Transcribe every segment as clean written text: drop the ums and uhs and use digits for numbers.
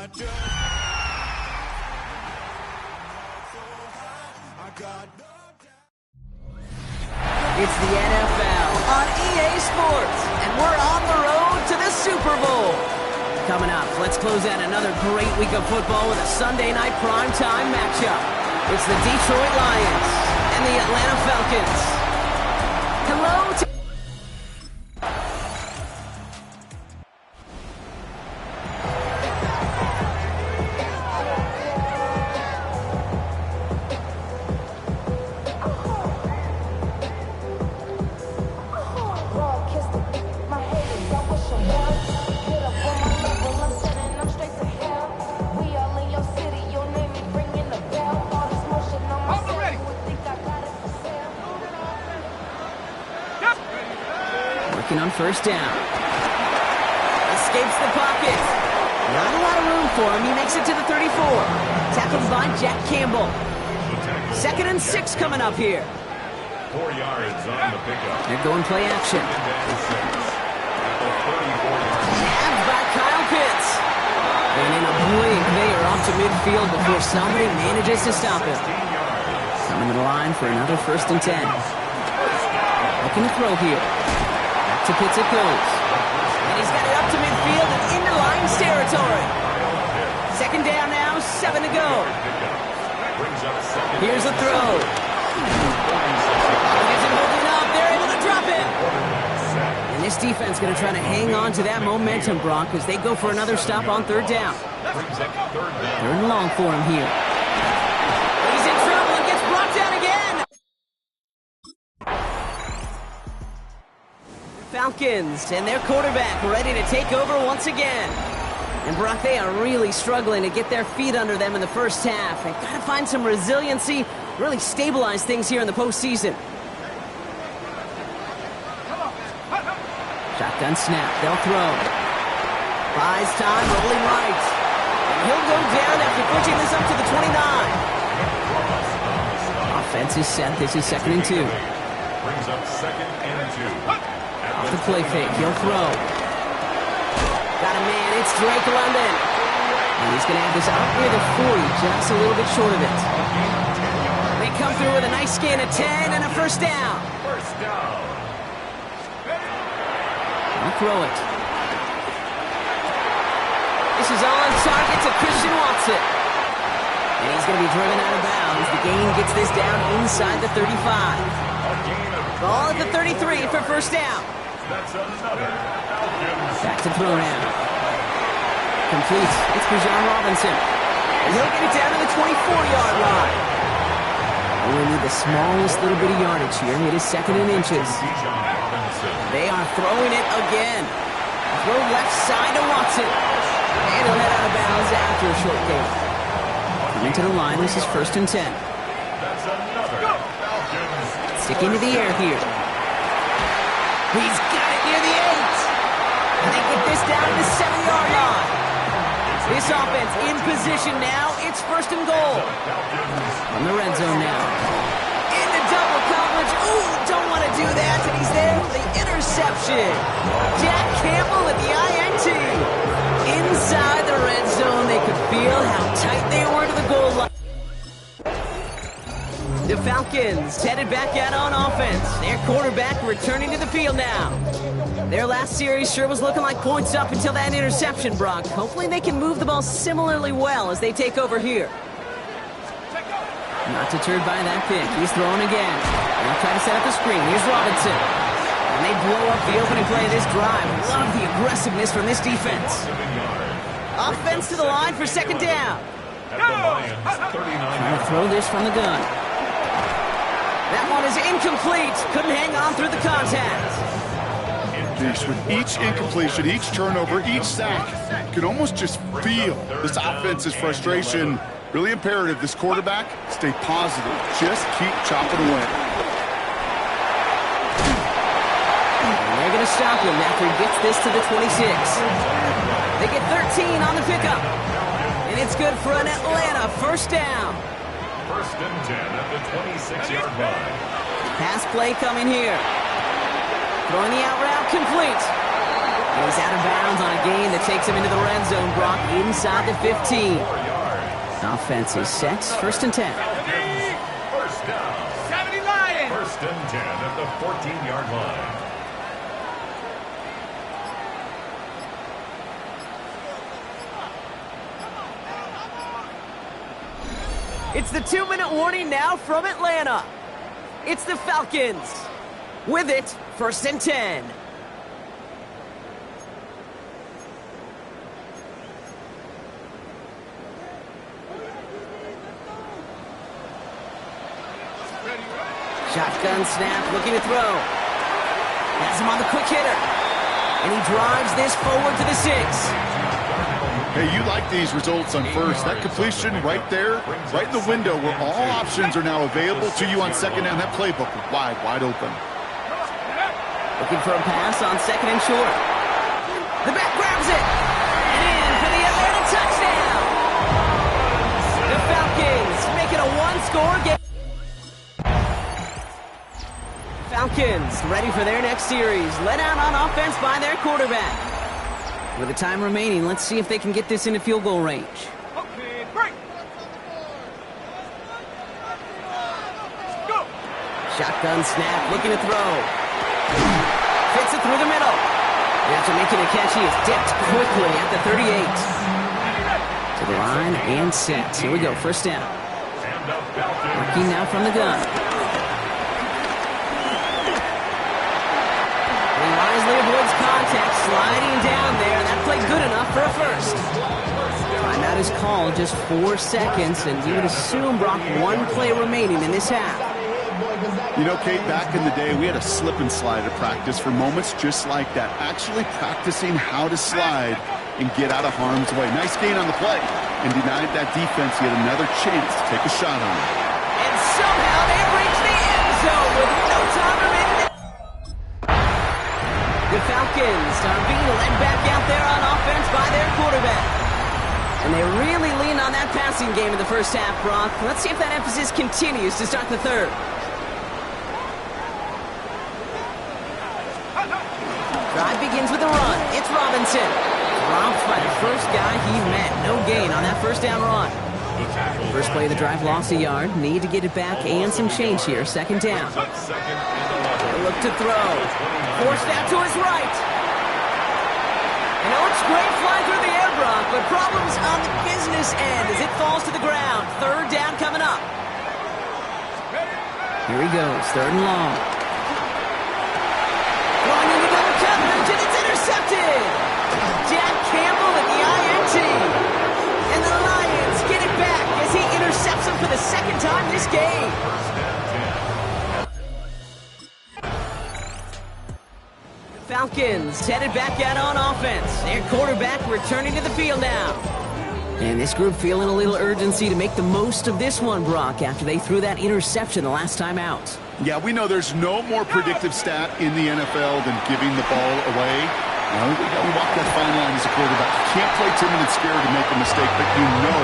It's the NFL on EA Sports, and we're on the road to the Super Bowl. Coming up, let's close out another great week of football with a Sunday night primetime matchup. It's the Detroit Lions and the Atlanta Falcons. Hello to on first down. Escapes the pocket. Not a lot of room for him. He makes it to the 34. Tackled by Jack Campbell. 2nd and 6 coming up here. 4 yards on the pickup. They're going play action. Jabbed by Kyle Pitts. And in a blink, they are off to midfield before somebody manages to stop him. Coming to the line for another 1st and 10. Looking to throw here. To Pitts it goes. And he's got it up to midfield and into Lions territory. 2nd down now, 7 to go. Here's a throw. He's holding up. They're able to drop it. And this defense going to try to hang on to that momentum, Brock, as they go for another stop on 3rd down. 3rd and long for him here. He's in trouble and gets brought down again. Falcons and their quarterback ready to take over once again. And Brock, they are really struggling to get their feet under them in the first half. They've got to find some resiliency, really stabilize things here in the postseason. Shotgun snap, they'll throw. Buys time, rolling right. And he'll go down after pushing this up to the 29. Offense is set, this is 2nd and 2. Brings up 2nd and 2. Off the play fake, he'll throw. Got a man, it's Drake London. And he's going to have this out near the 40, just a little bit short of it. They come through with a nice gain of 10 and a 1st down. First down. He'll throw it. This is on target to Christian Watson. And he's going to be driven out of bounds. The gain gets this down inside the 35. Ball at the 33 for 1st down. That's another. Back to throw now. Complete. It's Bijan Robinson. And he'll get it down to the 24-yard line. We need the smallest little bit of yardage here. It is 2nd and inches. They are throwing it again. Throw left side to Watson. And he'll head out of bounds after a short gain. Coming to the line, this is 1st and 10. That's another. Sticking to the air here. He's got it near the 8. And they get this down to the 7-yard line. This offense in position now. It's 1st and goal. From the red zone now. Into double coverage. Ooh, don't want to do that. And he's there for the interception. Jack Campbell with the INT. Inside the red zone, they could feel how tight they were to the goal line. The Falcons headed back out on offense. Their quarterback returning to the field now. Their last series sure was looking like points up until that interception, Brock. Hopefully they can move the ball similarly well as they take over here. Not deterred by that pick. He's throwing again. They'll try to set up the screen. Here's Robinson. And they blow up the opening play of this drive. Love the aggressiveness from this defense. Offense to the line for 2nd down. Trying to throw this from the gun. That one is incomplete. Couldn't hang on through the contact. With each incompletion, each turnover, each sack, you can almost just feel this offense's frustration. Really imperative, this quarterback, stay positive. Just keep chopping away. And they're going to stop him after he gets this to the 26. They get 13 on the pickup. And it's good for an Atlanta 1st down. 1st and 10 at the 26-yard line. Pass play coming here. Throwing the out route complete. He's out of bounds on a gain that takes him into the red zone, Brock, inside the 15. Offense is set, 1st and 10. First down. 70 Lions. 1st and 10 at the 14-yard line. It's the 2-minute warning now from Atlanta. It's the Falcons. With it, 1st and 10. Shotgun snap, looking to throw. Has him on the quick hitter. And he drives this forward to the 6. Hey, you like these results on first. That completion right there, right in the window where all options are now available to you on second down. That playbook wide open. Looking for a pass on 2nd and short. The back grabs it. And in for the Atlanta touchdown. The Falcons make it a one-score game. Falcons ready for their next series. Let out on offense by their quarterback. With the time remaining, let's see if they can get this into field goal range. Okay, break. Go. Shotgun snap, looking to throw. Fits it through the middle. After making a catch, he is dipped quickly at the 38. To the line and set. Here we go, 1st down. Working now from the gun. He wisely avoids contact, sliding down there. That played good enough for a 1st. Timeout is called, just 4 seconds, and you would assume, Brock, 1 play remaining in this half. You know, Kate, back in the day, we had a slip and slide at practice for moments just like that. Actually practicing how to slide and get out of harm's way. Nice gain on the play, and denied that defense yet another chance to take a shot on it. And somehow they reach the end zone with no time remaining. The Falcons are being led back out there on offense by their quarterback. And they really leaned on that passing game in the 1st half, Brock. Let's see if that emphasis continues to start the 3rd. Drive begins with a run. It's Robinson. Dropped by the first guy he met. No gain on that 1st down run. First play of the drive lost a yard. Need to get it back and some change here. 2nd down. Look to throw. Forced out to his right. And it looks great flying through the air, Brock, but problems on the business end as it falls to the ground. 3rd down coming up. Here he goes, 3rd and long. Going into double coverage, and it's intercepted. Jack Campbell at the INT. And the Lions get it back as he intercepts him for the 2nd time this game. Falcons headed back out on offense. Their quarterback returning to the field now. And this group feeling a little urgency to make the most of this one, Brock, after they threw that interception the last time out. Yeah, we know there's no more predictive stat in the NFL than giving the ball away. You know, we walk that fine line as a quarterback. You can't play timid and scared to make a mistake, but you know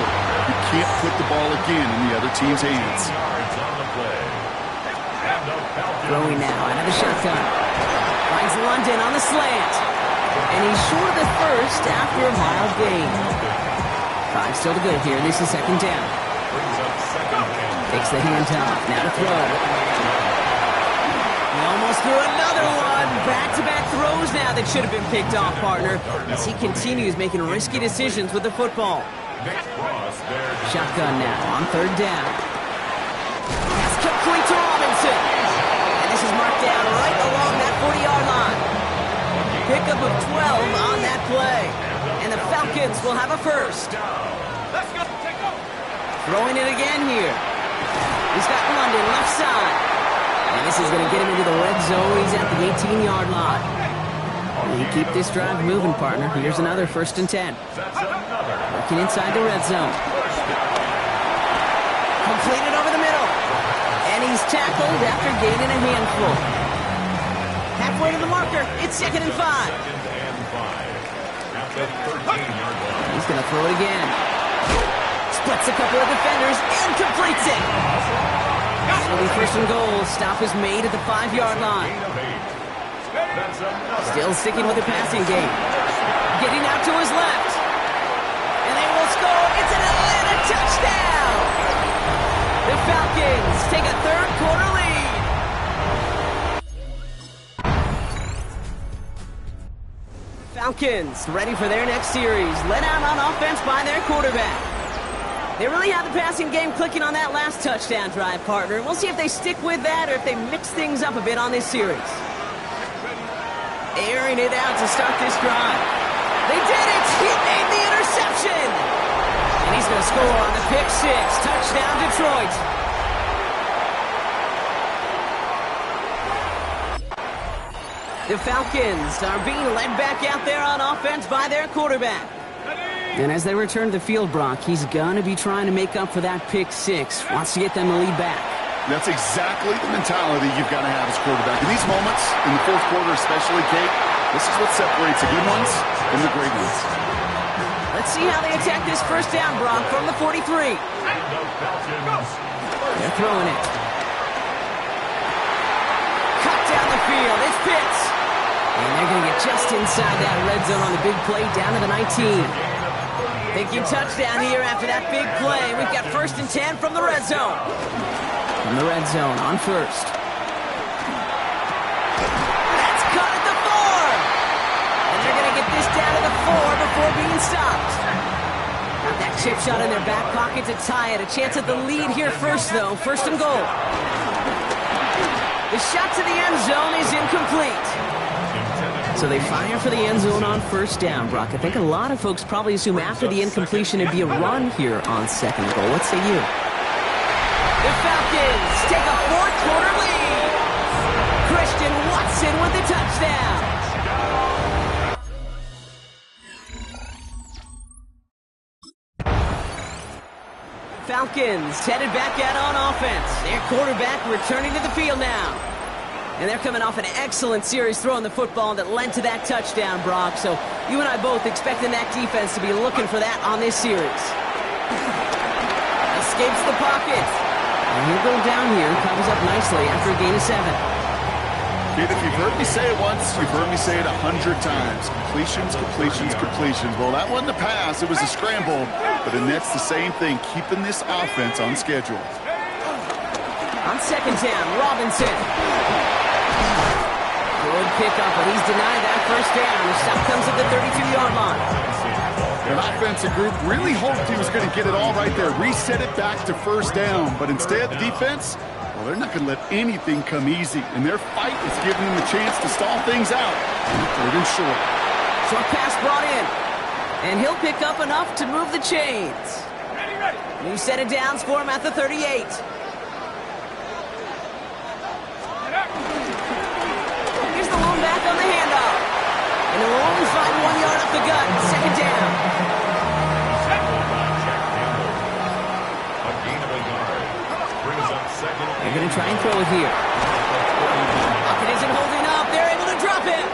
you can't put the ball again in the other team's hands. Throwing now out of the shotgun. Finds London on the slant. And he's short of the 1st after a mild gain. 5 still to go here. This is 2nd down. Takes the handoff. Now to throw. He almost threw another one. Back-to-back throws now that should have been picked off, partner, as he continues making risky decisions with the football. Shotgun now on 3rd down. Pass complete to Robinson. And this is marked down right along that 40-yard line. Pickup of 12 on that play. And the Falcons will have a 1st. Let's go. Take off. Throwing it again here. He's got London left side. And this is going to get him into the red zone. He's at the 18-yard line. And you keep this drive moving, partner. Here's another 1st and 10. Working inside the red zone. Completed over the middle. And he's tackled after gaining a handful. Halfway to the marker. It's 2nd and 5. He's going to throw it again. Splits a couple of defenders and completes it. It'll be 1st and goal. Stop is made at the 5-yard line. That's another. Still sticking with the passing game. Getting out to his left. And they will score. It's an Atlanta touchdown. The Falcons take a third quarter lead. Falcons ready for their next series. Led out on offense by their quarterback. They really have the passing game clicking on that last touchdown drive, partner. We'll see if they stick with that or if they mix things up a bit on this series. Airing it out to start this drive. They did it! He made the interception! And he's going to score on the pick six. Touchdown, Detroit. The Falcons are being led back out there on offense by their quarterback. And as they return to the field, Brock, he's going to be trying to make up for that pick six. Wants to get them the lead back. That's exactly the mentality you've got to have as quarterback. In these moments, in the fourth quarter especially, Kate, this is what separates the good ones from the great ones. Let's see how they attack this first down, Brock, from the 43. They're throwing it. Cut down the field. It's Pitts. And they're going to get just inside that red zone on the big play down to the 19. Thinking touchdown here after that big play. We've got 1st and 10 from the red zone. From the red zone on first. That's caught at the 4. And they're going to get this down to the 4 before being stopped. Got that chip shot in their back pocket to tie it. A chance at the lead here first, though. 1st and goal. The shot to the end zone is incomplete. So they fire for the end zone on 1st down, Brock. I think a lot of folks probably assume after the incompletion it'd be a run here on 2nd goal. What say you? The Falcons take a fourth quarter lead. Christian Watson with the touchdown. Falcons headed back out on offense. Their quarterback returning to the field now. And they're coming off an excellent series throwing the football that led to that touchdown, Brock. So you and I both expecting that defense to be looking for that on this series. Escapes the pocket. And he'll go down here and comes up nicely after a gain of 7. Kid, if you've heard me say it once, you've heard me say it 100 times. Completions, completions, completions. Well, that wasn't a pass. It was a scramble. But the Nets, the same thing, keeping this offense on schedule. On 2nd down, Robinson. Good pickup, but he's denied that 1st down. The stop comes at the 32-yard line. An offensive group really hoped he was going to get it all right there, reset it back to 1st down. But instead, the defense, well, they're not going to let anything come easy. And their fight is giving them a chance to stall things out. 3rd and short. Short pass brought in. And he'll pick up enough to move the chains. New set of downs for him at the 38. Back on the handoff. And it will only find 1 yard up the gut. 2nd down. They're going to try and throw it here. Lockett isn't holding up. They're able to drop it.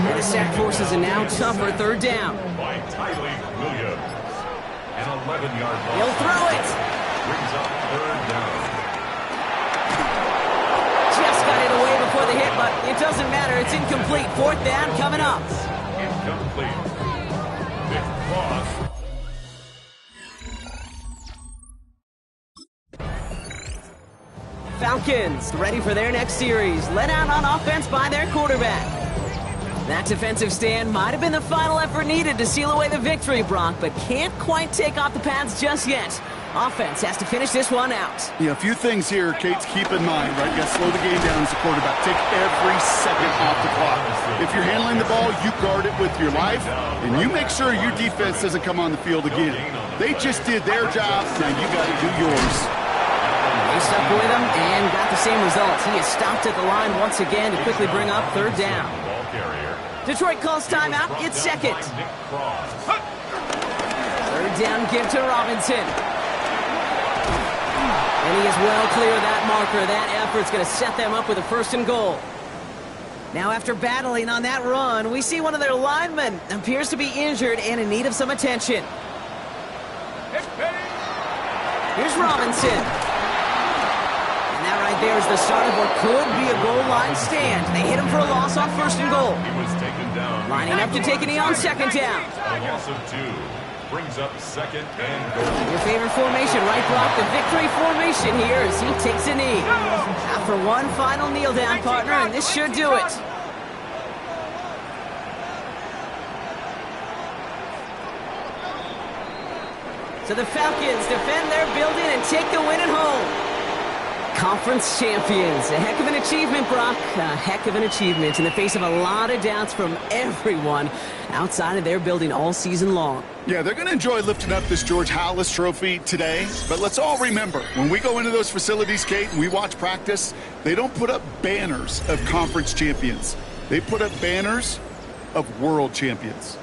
And the sack forces a now tougher 3rd down. By Tylee Williams. An 11-yard ball. He'll throw it. Brings up 3rd down. Got it away before the hit, but it doesn't matter. It's incomplete. 4th down coming up. Incomplete. Big cross. Falcons ready for their next series. Led out on offense by their quarterback. That defensive stand might have been the final effort needed to seal away the victory, Brock, but can't quite take off the pads just yet. Offense has to finish this one out. Yeah, a few things here, Kate's, keep in mind, right? You got to slow the game down as a quarterback. Take every second off the clock. If you're handling the ball, you guard it with your life, and you make sure your defense doesn't come on the field again. They just did their job. Now you got to do yours. They stuck with him and got the same results. He is stopped at the line once again to quickly bring up 3rd down. Detroit calls timeout. It's 2nd. 3rd down, give to Robinson. And he is well clear of that marker. That effort's going to set them up with a 1st and goal. Now, after battling on that run, we see one of their linemen appears to be injured and in need of some attention. Here's Robinson. And that right there's the start of what could be a goal line stand. They hit him for a loss on first and goal. He was taken down. Lining up to take a knee on second down. A loss of 2. Brings up second and goal. Your favorite formation, right, Brock? The victory formation here as he takes a knee. After one final kneel down, partner, and this should do it. So the Falcons defend their building and take the win at home. Conference champions. A heck of an achievement, Brock. A heck of an achievement in the face of a lot of doubts from everyone outside of their building all season long. Yeah, they're going to enjoy lifting up this George Halas trophy today. But let's all remember, when we go into those facilities, Kate, and we watch practice, they don't put up banners of conference champions. They put up banners of world champions.